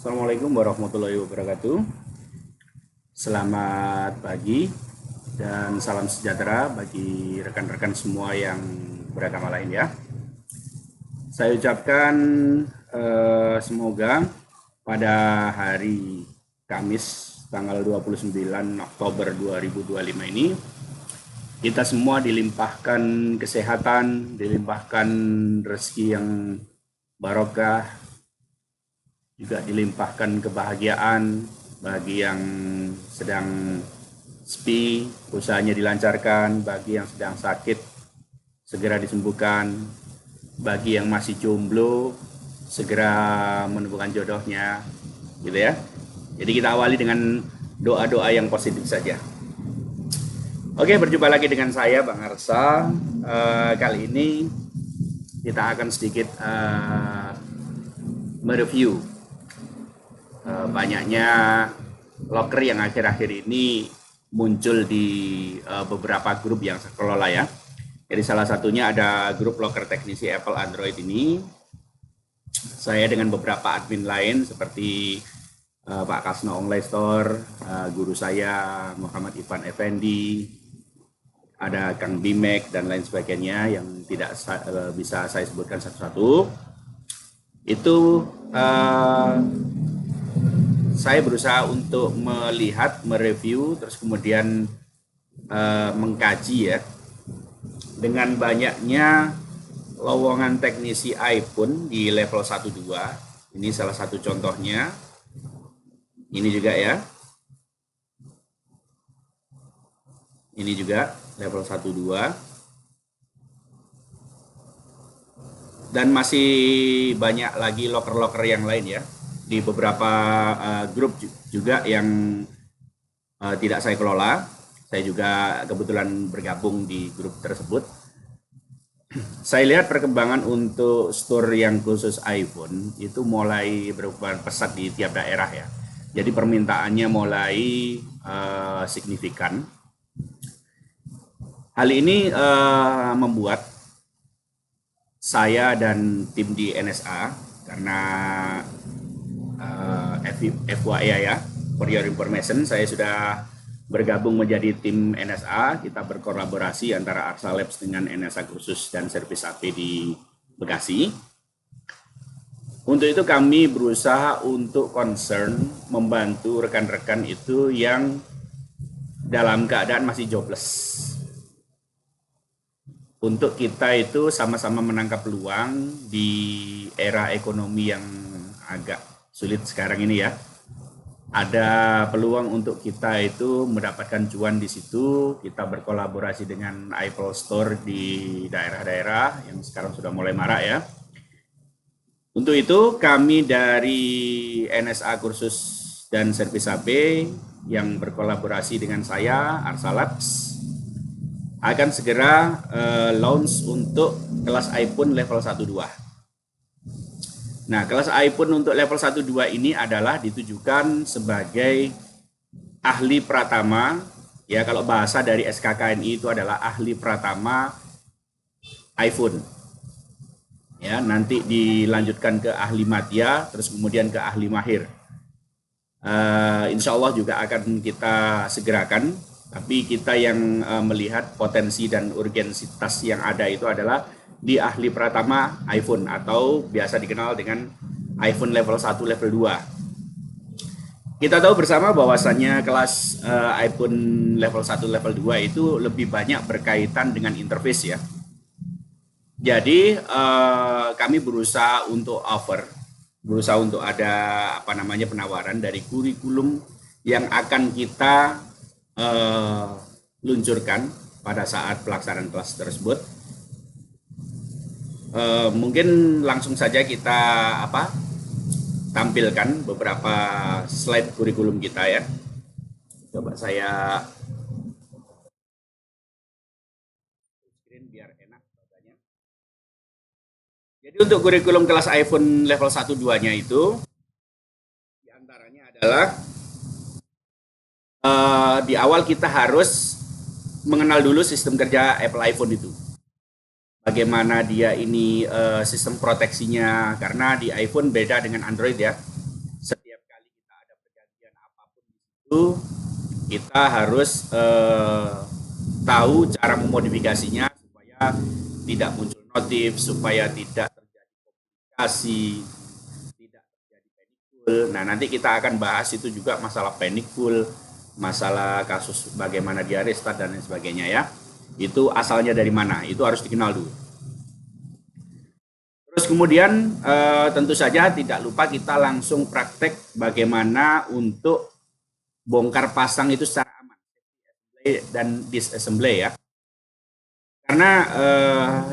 Assalamualaikum warahmatullahi wabarakatuh. Selamat pagi dan salam sejahtera bagi rekan-rekan semua yang beragama lain ya. Saya ucapkan semoga pada hari Kamis tanggal 29 Oktober 2025 ini kita semua dilimpahkan kesehatan, dilimpahkan rezeki yang barokah, juga dilimpahkan kebahagiaan bagi yang sedang sepi, usahanya dilancarkan, bagi yang sedang sakit segera disembuhkan, bagi yang masih jomblo segera menemukan jodohnya, gitu ya. Jadi kita awali dengan doa-doa yang positif saja. Oke, berjumpa lagi dengan saya Bang Arsa. Kali ini kita akan sedikit mereview banyaknya locker yang akhir-akhir ini muncul di beberapa grup yang saya kelola ya. Jadi salah satunya ada grup locker teknisi Apple Android ini. Saya dengan beberapa admin lain seperti Pak Kasno Online Store, guru saya Muhammad Ivan Effendi, ada Kang Bimek dan lain sebagainya yang tidak bisa saya sebutkan satu-satu. Itu saya berusaha untuk melihat, mereview, terus kemudian mengkaji ya. Dengan banyaknya lowongan teknisi iPhone di level 1-2, ini salah satu contohnya. Ini juga ya. Ini juga level 1-2. Dan masih banyak lagi locker-locker yang lain ya. Di beberapa grup juga yang tidak saya kelola. Saya juga kebetulan bergabung di grup tersebut. Saya lihat perkembangan untuk store yang khusus iPhone itu mulai berkembang pesat di tiap daerah ya. Jadi permintaannya mulai signifikan. Hal ini membuat saya dan tim di NSA, karena FYI ya, for your information, saya sudah bergabung menjadi tim NSA. Kita berkolaborasi antara Arsa Labs dengan NSA Kursus dan Servis AP di Bekasi. Untuk itu kami berusaha untuk concern membantu rekan-rekan itu yang dalam keadaan masih jobless. Untuk kita itu sama-sama menangkap peluang di era ekonomi yang agak sulit sekarang ini ya. Ada peluang untuk kita itu mendapatkan cuan di situ. Kita berkolaborasi dengan Apple Store di daerah-daerah yang sekarang sudah mulai marak ya. Untuk itu kami dari NSA Kursus dan Servis AP yang berkolaborasi dengan saya, Arsa Labs, akan segera launch untuk kelas iPhone level 1-2. Nah, kelas iPhone untuk level 1-2 ini adalah ditujukan sebagai ahli pratama, ya kalau bahasa dari SKKNI itu adalah ahli pratama iPhone. Ya, nanti dilanjutkan ke ahli madya, terus kemudian ke ahli mahir. Insya Allah juga akan kita segerakan. Tapi kita yang melihat potensi dan urgensitas yang ada itu adalah di ahli pratama iPhone atau biasa dikenal dengan iPhone level 1, level 2. Kita tahu bersama bahwasannya kelas iPhone level 1, level 2 itu lebih banyak berkaitan dengan interface ya. Jadi kami berusaha untuk ada penawaran dari kurikulum yang akan kita luncurkan pada saat pelaksanaan kelas tersebut. Mungkin langsung saja kita tampilkan beberapa slide kurikulum kita ya. Coba saya screen biar enak bacanya. Jadi untuk kurikulum kelas iPhone level 1-2-nya itu diantaranya adalah di awal kita harus mengenal dulu sistem kerja Apple iPhone itu. Bagaimana dia ini sistem proteksinya, karena di iPhone beda dengan Android ya. Setiap itu kita harus tahu cara memodifikasinya supaya tidak muncul notif, supaya tidak terjadi komplikasi, tidak terjadi panic pool. Nah, nanti kita akan bahas itu juga masalah panic pool, masalah kasus bagaimana dia restart dan lain sebagainya ya. Itu asalnya dari mana? Itu harus dikenal dulu. Terus kemudian tentu saja tidak lupa kita langsung praktek bagaimana untuk bongkar pasang itu secara aman dan disassembly ya. Karena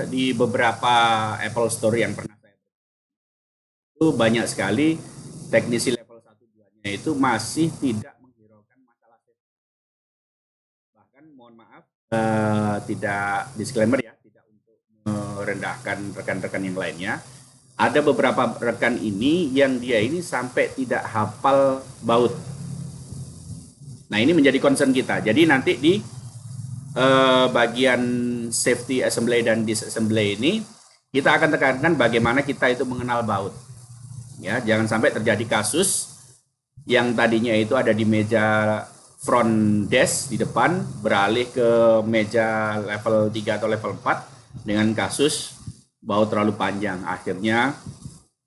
di beberapa Apple Store yang pernah saya itu banyak sekali teknisi level 1 2-nya itu masih tidak menghiraukan masalah safety. Bahkan mohon maaf tidak disclaimer ya, tidak untuk merendahkan rekan-rekan yang lainnya. Ada beberapa rekan ini yang dia ini sampai tidak hafal baut. Nah, ini menjadi concern kita. Jadi nanti di bagian safety assembly dan disassembly ini kita akan tekankan bagaimana kita itu mengenal baut. Ya, jangan sampai terjadi kasus yang tadinya itu ada di meja front desk di depan beralih ke meja level 3 atau level 4 dengan kasus baut terlalu panjang. Akhirnya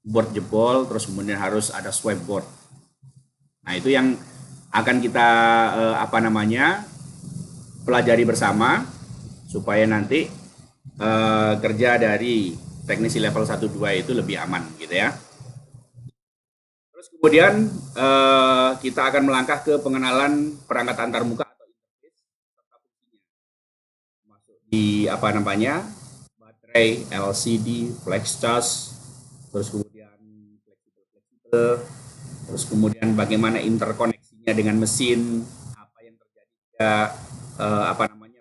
board jebol, terus kemudian harus ada swipe board. Nah, itu yang akan kita pelajari bersama supaya nanti kerja dari teknisi level 1 2 itu lebih aman gitu ya. Terus kemudian kita akan melangkah ke pengenalan perangkat antarmuka atau interface serta fungsinya. Masuk di baterai, LCD, flex charge, terus kemudian fleksibel, terus kemudian bagaimana interkoneksinya dengan mesin, apa yang terjadi fleksibel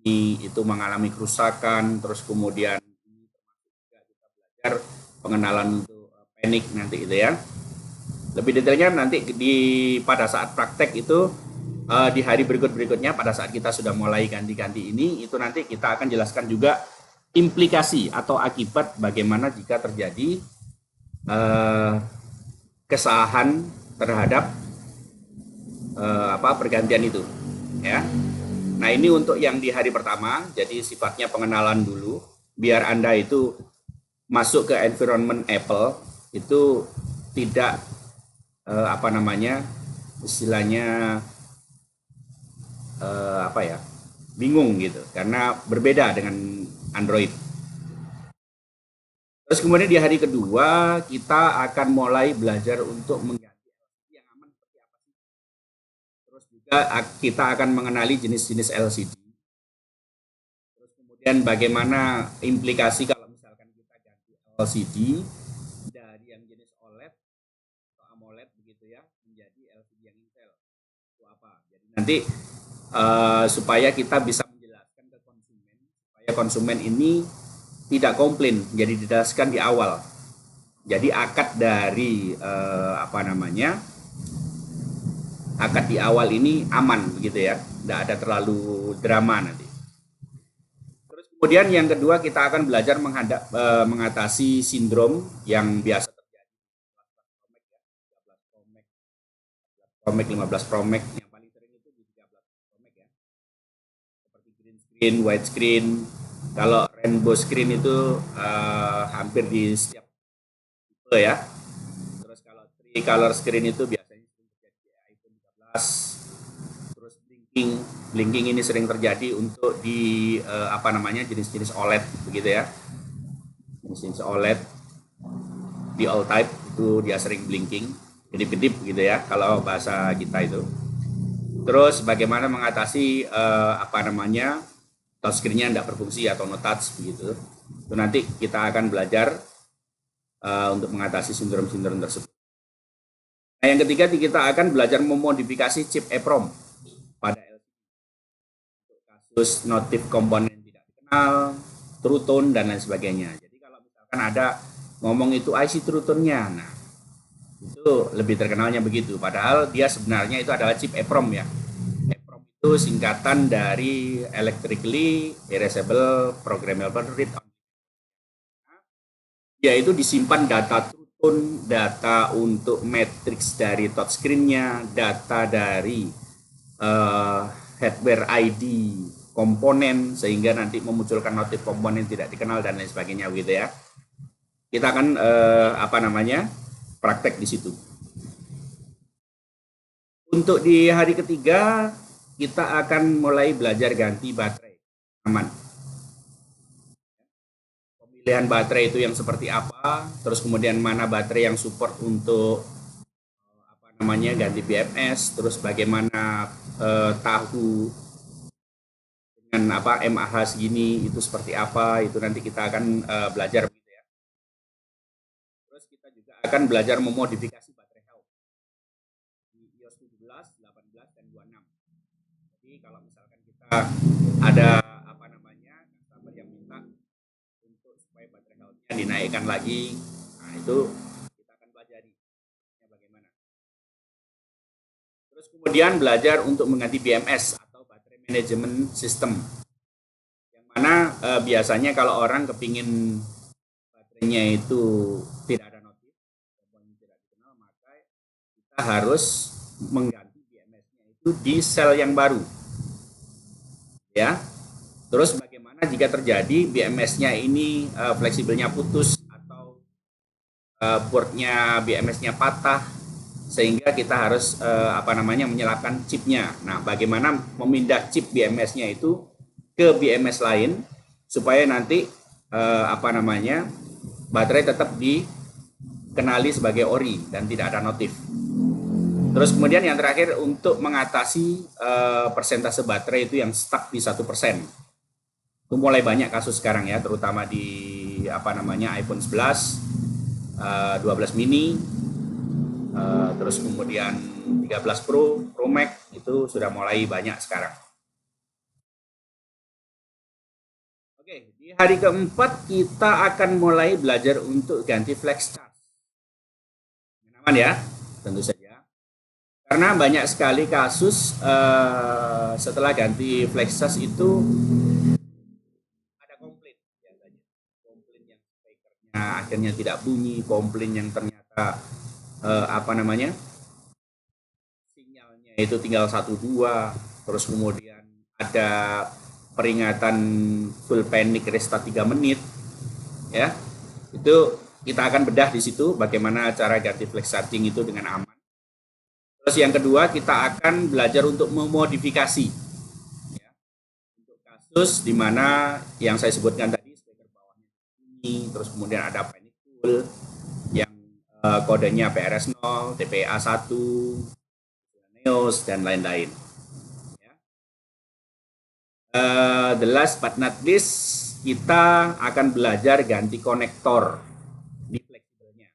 ini itu mengalami kerusakan, terus kemudian ini termasuk juga kita belajar pengenalan untuk panic nanti itu ya. Lebih detailnya nanti pada saat praktek itu di hari berikutnya pada saat kita sudah mulai ganti-ganti ini itu nanti kita akan jelaskan juga implikasi atau akibat bagaimana jika terjadi kesalahan terhadap pergantian itu ya. Nah, ini untuk yang di hari pertama, jadi sifatnya pengenalan dulu biar Anda itu masuk ke environment Apple itu tidak istilahnya bingung gitu karena berbeda dengan Android. Terus kemudian di hari kedua kita akan mulai belajar untuk mengganti LCD yang aman seperti apa sih. Terus juga kita akan mengenali jenis-jenis LCD. Terus kemudian bagaimana implikasi kalau misalkan kita ganti LCD dari yang jenis OLED atau AMOLED begitu ya menjadi LCD yang Intel. Itu apa? Jadi nanti supaya kita bisa menjelaskan ke konsumen supaya konsumen ini tidak komplain, jadi dijelaskan di awal. Jadi akad dari akad di awal ini aman begitu ya, tidak ada terlalu drama nanti. Terus kemudian yang kedua kita akan belajar mengatasi sindrom yang biasa terjadi Pro Max, 15 Pro Max yang paling sering itu di 13 Pro Max ya. Seperti green screen, white screen. Kalau rainbow screen itu hampir di setiap tipe ya. Terus kalau three color screen itu biasanya sering terjadi di iPhone 13. Terus blinking ini sering terjadi untuk di jenis-jenis OLED begitu ya. Jenis-jenis OLED di all type itu dia sering blinking, kedip-kedip gitu ya kalau bahasa kita itu. Terus bagaimana mengatasi touchscreen-nya tidak berfungsi atau no touch begitu. Itu nanti kita akan belajar untuk mengatasi sindrom-sindrom tersebut. Nah, yang ketiga kita akan belajar memodifikasi chip EEPROM pada LCD. Untuk kasus notif komponen tidak dikenal, true tone dan lain sebagainya. Jadi kalau misalkan ada ngomong itu IC true tone-nya, nah itu lebih terkenalnya begitu. Padahal dia sebenarnya itu adalah chip EEPROM ya. Itu singkatan dari electrically erasable programmable read on. Yaitu disimpan data true data untuk matriks dari touchscreen-nya, data dari hardware ID komponen, sehingga nanti memunculkan notif komponen tidak dikenal dan lain sebagainya gitu ya. Kita akan praktek di situ. Untuk di hari ketiga kita akan mulai belajar ganti baterai aman. Pemilihan baterai itu yang seperti apa, terus kemudian mana baterai yang support untuk ganti BMS, terus bagaimana tahu dengan MAH segini itu seperti apa, itu nanti kita akan belajar gitu ya. Terus kita juga akan belajar memodifikasi baterai health di iOS 17, 18 dan 26. Jadi kalau misalkan kita ada customer yang minta untuk supaya baterai health-nya dinaikkan lagi, nah itu kita akan pelajari bagaimana. Terus kemudian belajar untuk mengganti BMS atau baterai management system, yang mana biasanya kalau orang kepingin baterainya itu tidak ada notif, tidak dikenal, maka kita harus mengganti BMS-nya itu di sel yang baru, ya. Terus bagaimana jika terjadi BMS-nya ini fleksibelnya putus atau boardnya BMS-nya patah, sehingga kita harus menyelapkan chipnya. Nah, bagaimana memindah chip BMS-nya itu ke BMS lain supaya nanti baterai tetap dikenali sebagai ori dan tidak ada notif. Terus kemudian yang terakhir untuk mengatasi persentase baterai itu yang stuck di 1%. Itu mulai banyak kasus sekarang ya, terutama di iPhone 11, 12 mini, terus kemudian 13 Pro, Pro Max itu sudah mulai banyak sekarang. Oke, di hari keempat kita akan mulai belajar untuk ganti flex charge. Aman ya, tentu saja. Karena banyak sekali kasus setelah ganti flex charge itu ada komplain biasanya. Komplain yang speakernya akhirnya tidak bunyi, komplain yang ternyata sinyalnya itu tinggal 1-2, terus kemudian ada peringatan full panic restart 3 menit ya. Itu kita akan bedah di situ bagaimana cara ganti flex charging itu dengan aman. Terus yang kedua kita akan belajar untuk memodifikasi ya. Untuk kasus di mana yang saya sebutkan tadi, speaker bawahnya ini, terus kemudian ada panic full yang kodenya PRS0, TPA1, NEOS, dan lain-lain. Ya. The last but not least, kita akan belajar ganti konektor di fleksibelnya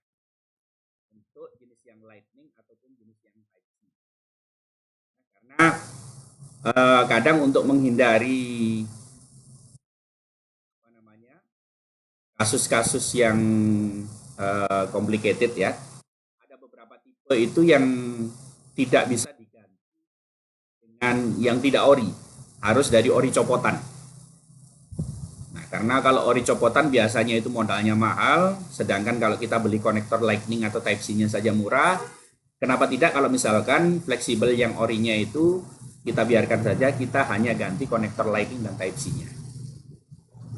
untuk jenis yang Lightning ataupun jenis yang Type-C. Nah, karena kadang untuk menghindari kasus-kasus yang complicated ya, ada beberapa tipe itu yang tidak bisa diganti dengan yang tidak ori, harus dari ori copotan. Nah, karena kalau ori copotan biasanya itu modalnya mahal, sedangkan kalau kita beli konektor Lightning atau Type-C-nya saja murah. Kenapa tidak kalau misalkan fleksibel yang orinya itu kita biarkan saja, kita hanya ganti konektor Lightning dan Type-C-nya.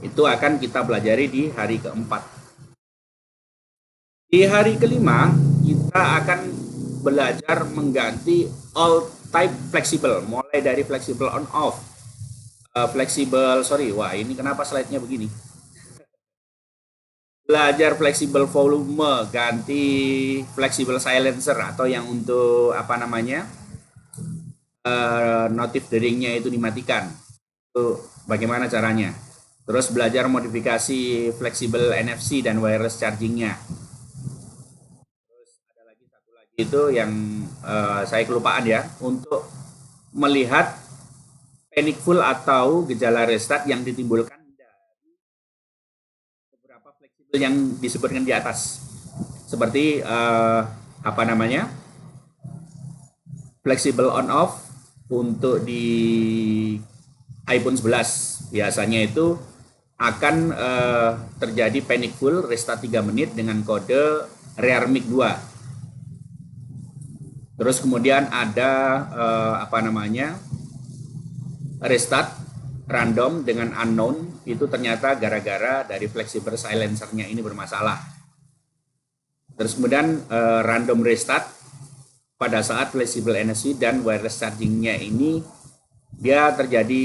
Itu akan kita pelajari di hari keempat. Di hari kelima, kita akan belajar mengganti all type flexible, mulai dari flexible on off, wah ini kenapa slide-nya begini? Belajar flexible volume, ganti flexible silencer atau yang untuk notif deringnya itu dimatikan. Itu bagaimana caranya? Terus belajar modifikasi flexible NFC dan wireless chargingnya. Itu yang saya kelupaan ya, untuk melihat panic full atau gejala restart yang ditimbulkan dari beberapa fleksibel yang disebutkan di atas, seperti fleksibel on off untuk di iPhone 11 biasanya itu akan terjadi panic full restart 3 menit dengan kode rear mic 2. Terus kemudian ada restart random dengan unknown, itu ternyata gara-gara dari flexible silencernya ini bermasalah. Terus kemudian random restart pada saat flexible NFC dan wireless chargingnya ini dia terjadi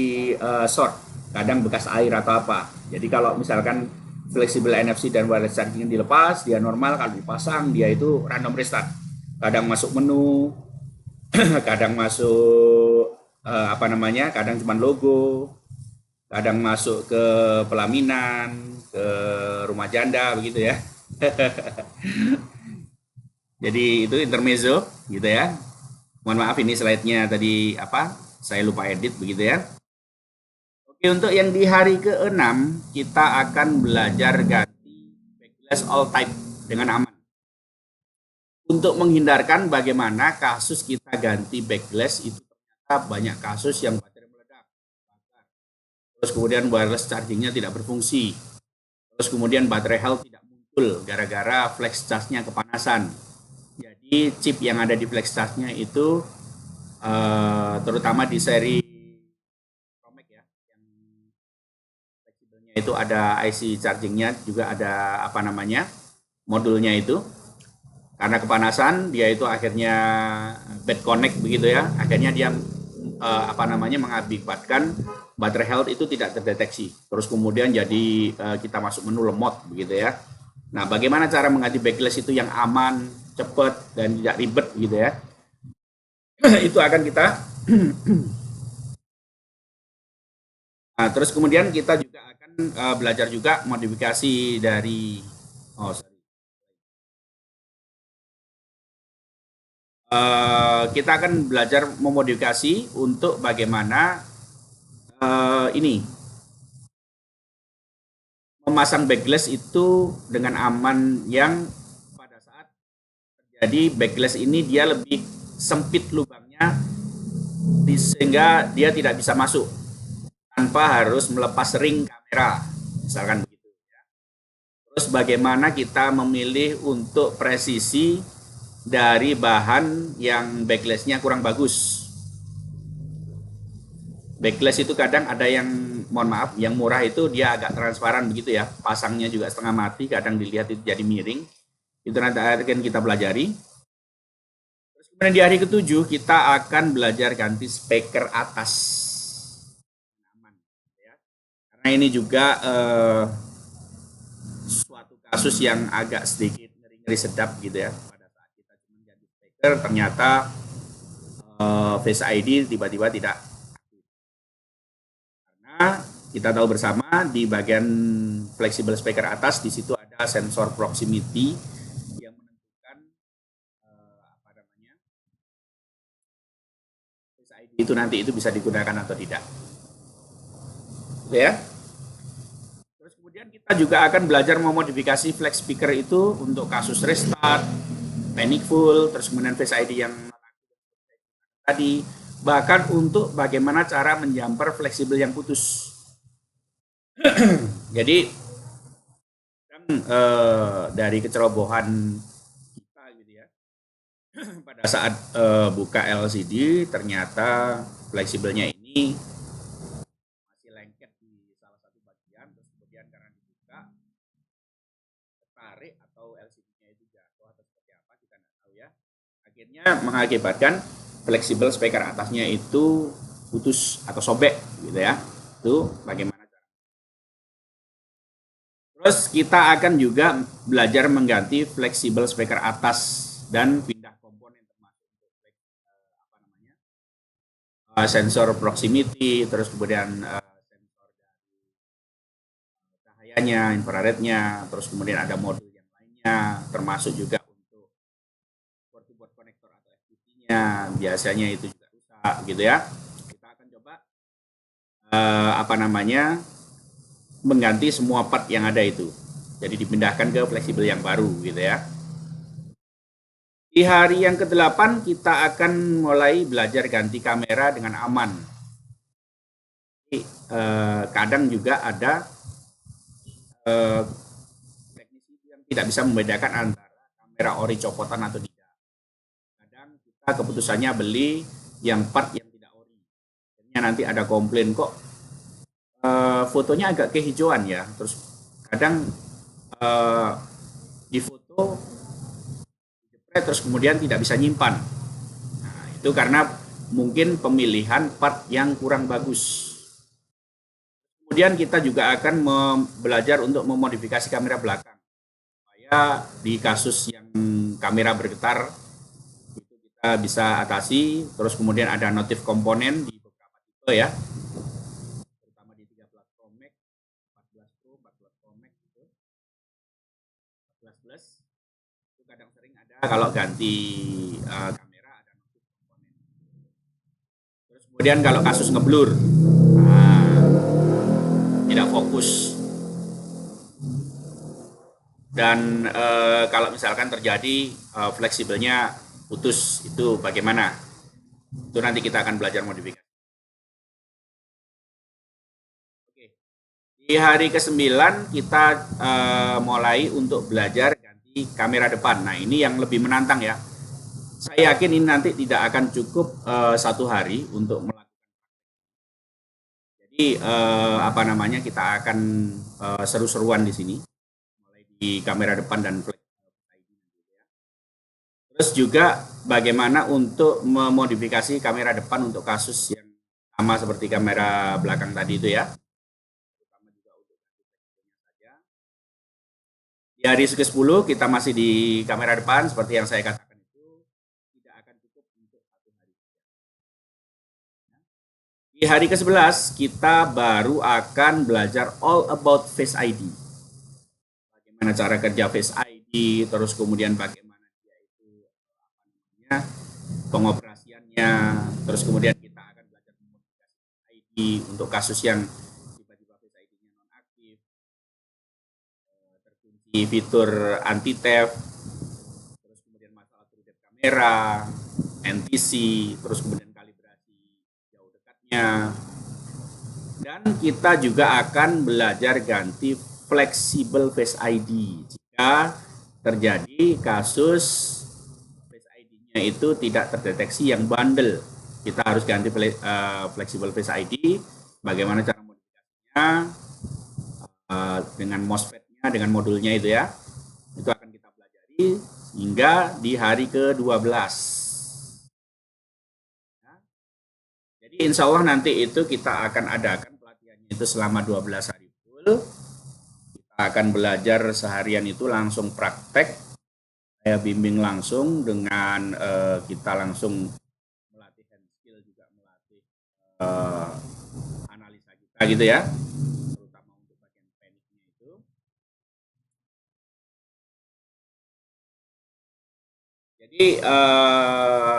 short, kadang bekas air atau apa. Jadi kalau misalkan flexible NFC dan wireless charging dilepas, dia normal. Kalau dipasang, dia itu random restart. Kadang masuk menu, kadang masuk kadang cuma logo, kadang masuk ke pelaminan, ke rumah janda begitu ya. Jadi itu intermezzo gitu ya. Mohon maaf ini slide-nya tadi saya lupa edit begitu ya. Oke, untuk yang di hari ke-6 kita akan belajar ganti backlash all type dengan aman. Untuk menghindarkan bagaimana kasus kita ganti backlash itu ternyata banyak kasus yang baterai meledak. Terus kemudian wireless chargingnya tidak berfungsi. Terus kemudian baterai health tidak muncul gara-gara flex charge-nya kepanasan. Jadi chip yang ada di flex charge-nya itu terutama di seri Romek ya, yang fleksibelnya itu ada IC chargingnya, juga ada modulnya itu. Karena kepanasan dia itu akhirnya bad connect begitu ya, akhirnya dia mengakibatkan baterai health itu tidak terdeteksi. Terus kemudian jadi kita masuk menu lemot begitu ya. Nah, bagaimana cara mengganti backlash itu yang aman, cepat dan tidak ribet gitu ya. Itu akan kita nah, terus kemudian kita juga akan belajar juga modifikasi dari kita akan belajar memodifikasi untuk bagaimana memasang backlash itu dengan aman, yang pada saat terjadi backlash ini dia lebih sempit lubangnya sehingga dia tidak bisa masuk tanpa harus melepas ring kamera misalkan begitu ya. Terus bagaimana kita memilih untuk presisi dari bahan yang backlash-nya kurang bagus. Backlash itu kadang ada yang, mohon maaf, yang murah itu dia agak transparan begitu ya, pasangnya juga setengah mati, kadang dilihat itu jadi miring. Itu nanti akan kita pelajari. Terus kemudian di hari ke-7 kita akan belajar ganti speaker atas. Karena ini juga suatu kasus yang agak sedikit ngeri-ngeri sedap gitu ya. Ternyata Face ID tiba-tiba tidak aktif. Karena kita tahu bersama di bagian flexible speaker atas di situ ada sensor proximity yang menentukan Face ID itu nanti itu bisa digunakan atau tidak. Gitu ya. Terus kemudian kita juga akan belajar memodifikasi flex speaker itu untuk kasus restart, panic full, terus kemudian Face ID yang tadi, bahkan untuk bagaimana cara menjumper fleksibel yang putus. Jadi dari kecerobohan kita gitu ya, pada saat buka LCD ternyata fleksibelnya ini masih lengket di salah satu bagian, terus kemudian karena dibuka tertarik atau LCD-nya itu jatuh atau seperti apa kita nggak tahu ya, akhirnya mengakibatkan fleksibel speaker atasnya itu putus atau sobek gitu ya. Itu bagaimana cara. Terus kita akan juga belajar mengganti fleksibel speaker atas dan pindah komponen termasuk sensor proximity, terus kemudian sensor dari cahayanya, infrarednya, terus kemudian ada modul yang lainnya, termasuk juga untuk port konektor atau FTP-nya, biasanya itu juga rusak gitu ya. Kita akan coba mengganti semua part yang ada itu, jadi dipindahkan ke fleksibel yang baru gitu ya. Di hari yang ke-8 kita akan mulai belajar ganti kamera dengan aman. Jadi, kadang juga ada teknisi yang tidak bisa membedakan antara kamera ori copotan atau tidak. Kadang kita keputusannya beli yang part yang tidak ori. Akhirnya nanti ada komplain, kok fotonya agak kehijauan ya. Terus kadang di foto terus kemudian tidak bisa nyimpan. Nah, itu karena mungkin pemilihan part yang kurang bagus. Kemudian kita juga akan belajar untuk memodifikasi kamera belakang. Supaya di kasus yang kamera bergetar itu kita bisa atasi. Terus kemudian ada notif komponen di beberapa tipe ya. Terutama di 13 Pro Max, 14 Pro, 14 Pro Max gitu. 14 Plus itu kadang sering ada kalau ganti kamera ada notif komponen. Terus kemudian kalau kasus ngeblur, tidak fokus, dan kalau misalkan terjadi fleksibelnya putus, itu bagaimana? Itu nanti kita akan belajar modifikasi. Oke. Di hari ke-9 kita mulai untuk belajar ganti kamera depan. Nah, ini yang lebih menantang ya. Saya yakin ini nanti tidak akan cukup 1 hari untuk melakukan. Jadi kita akan seru-seruan di sini, mulai di kamera depan dan flash ID. Terus juga bagaimana untuk memodifikasi kamera depan untuk kasus yang sama seperti kamera belakang tadi itu ya. Terutama juga untuk saja. Di hari ke-10 kita masih di kamera depan seperti yang saya katakan. Di hari ke-11 kita baru akan belajar all about Face ID. Bagaimana cara kerja Face ID, terus kemudian bagaimana dia itu pengoperasiannya, terus kemudian kita akan belajar modifikasi ID untuk kasus yang tiba-tiba Face ID-nya nonaktif, terkunci fitur anti theft, terus kemudian masalah true depth kamera, NTC, terus kemudian dan kita juga akan belajar ganti flexible Face ID jika terjadi kasus Face ID-nya itu tidak terdeteksi yang bandel. Kita harus ganti flexible Face ID. Bagaimana cara modifikasinya dengan MOSFET-nya, dengan modulnya itu ya. Itu akan kita pelajari hingga di hari ke-12. Jadi insya Allah nanti itu kita akan adakan pelatihannya itu selama 12 hari full. Kita akan belajar seharian itu langsung praktek. Saya bimbing langsung dengan kita langsung melatih hand skill, juga melatih analisa kita gitu ya. Terutama untuk bagian paniknya itu. Jadi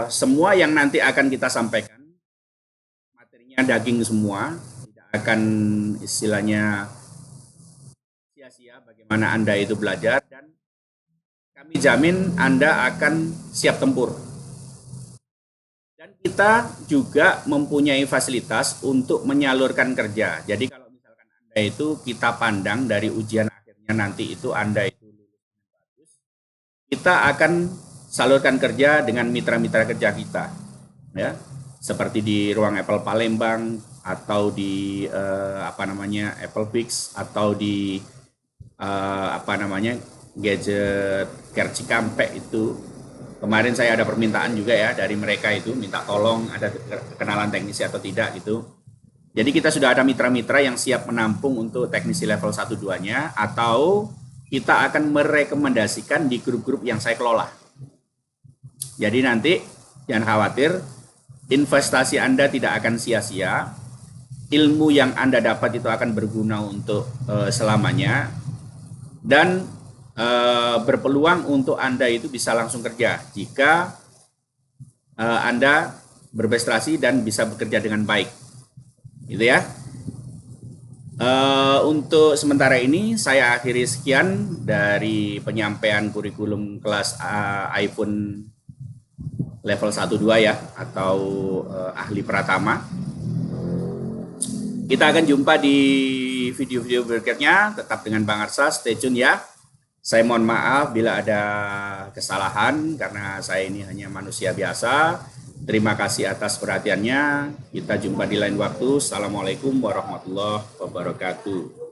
semua yang nanti akan kita sampaikan daging semua, tidak akan istilahnya sia-sia bagaimana Anda itu belajar, dan kami jamin Anda akan siap tempur. Dan kita juga mempunyai fasilitas untuk menyalurkan kerja. Jadi kalau misalkan Anda itu kita pandang dari ujian akhirnya nanti itu Anda itu lulus dengan bagus, kita akan salurkan kerja dengan mitra-mitra kerja kita, ya. Seperti di ruang Apple Palembang atau di Apple Pix atau di Gadget Care Cikampek itu. Kemarin saya ada permintaan juga ya dari mereka itu, minta tolong ada kenalan teknisi atau tidak gitu. Jadi kita sudah ada mitra-mitra yang siap menampung untuk teknisi level 1-2-nya, atau kita akan merekomendasikan di grup-grup yang saya kelola. Jadi nanti jangan khawatir, investasi Anda tidak akan sia-sia, ilmu yang Anda dapat itu akan berguna untuk selamanya, dan berpeluang untuk Anda itu bisa langsung kerja jika Anda berprestasi dan bisa bekerja dengan baik, gitu ya. Untuk sementara ini saya akhiri sekian dari penyampaian kurikulum kelas iPhone level 1-2 ya, atau ahli pratama. Kita akan jumpa di video-video berikutnya. Tetap dengan Bang Arsa, stay tune ya. Saya mohon maaf bila ada kesalahan karena saya ini hanya manusia biasa. Terima kasih atas perhatiannya. Kita jumpa di lain waktu. Assalamualaikum warahmatullahi wabarakatuh.